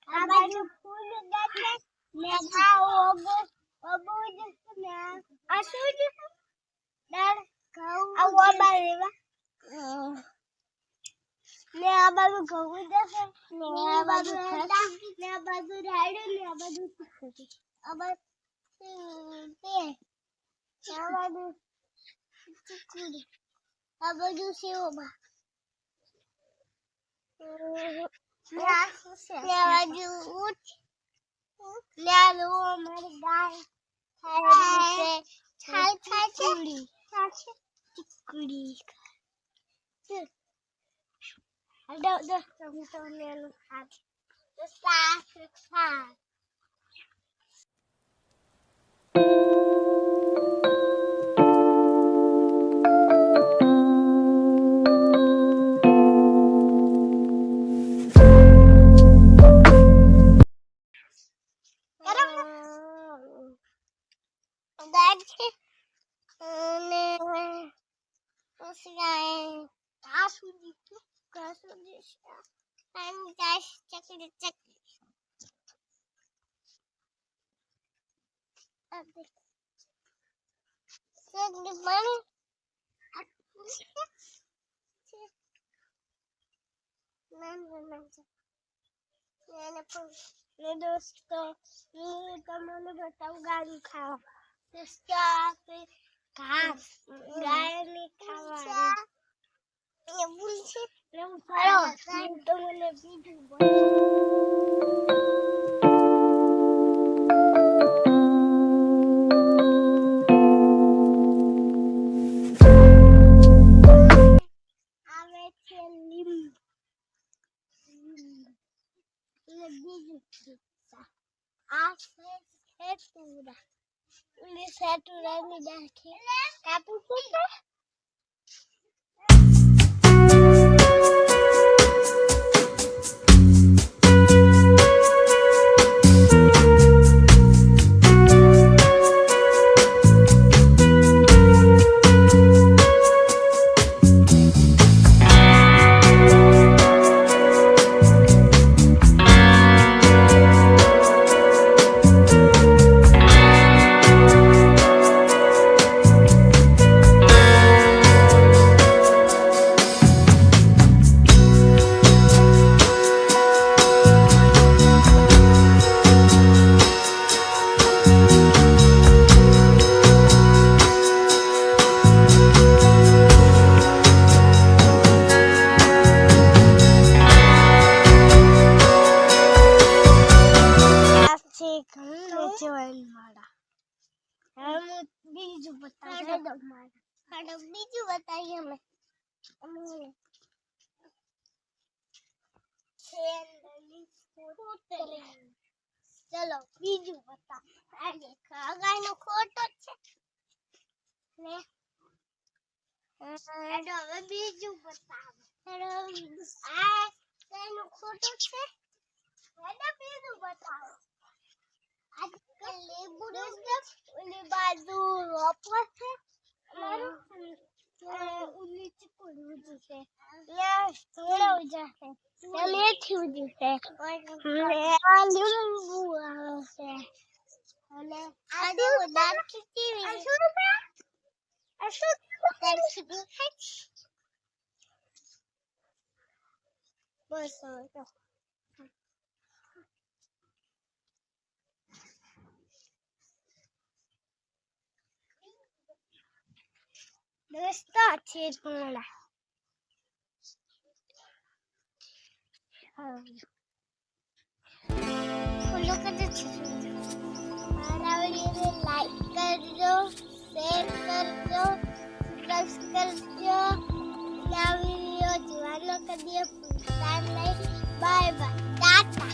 આ બાજુ ફૂલ ગાતે ને આ ઓગો ઓગો જશે આ શું છે દાળ આ ઓબા લેવા ને આ બાજુ ઘઉં જશે ને આ બાજુ ને આ બાજુ રાયડો ને આ બાજુ સુખડી આ બાજુ તે આ બાજુ સુખડી આ બાજુ સેવમાં ને બાજુ ઉઠ લે લો મારી ગાય ખાય છાલ ખાય છે ચીકડી હડો દોસ્તો હું તમને એનું ખાત ખા दोस्तों मैं તમને બતાવું ગાય ખાવા ઘાસ ગાય ને ખાવા એ ભૂલ છે હું તમને બીજું આવે છે લીંબુ આ છે સેતુરા ઉલી સેતુરા ની દાખી કાપું છે બીજું બતાવીએ અમે ચલો બીજું બતા ગાય નો ખોટો છે ને હવે બીજું બતાવે આ ગાય નો ખોટો છે બીજું બતાવો આજકાલ લીંબુ ઓલી બાજુ રોપો છે ઉલી ચીકુડી છે થોડા ઉજા છે મેથી ઉજી છે આ લીંબુ આવે છે અને આદુ દાંત કેવી અશુદ્ધ બસ दोस्तों अच्छे बोला फॉलो कर दो हमारा वीडियो लाइक कर दो शेयर कर दो सब्सक्राइब कर दो नया वीडियो जोड़ने के लिए बाय बाय टाटा।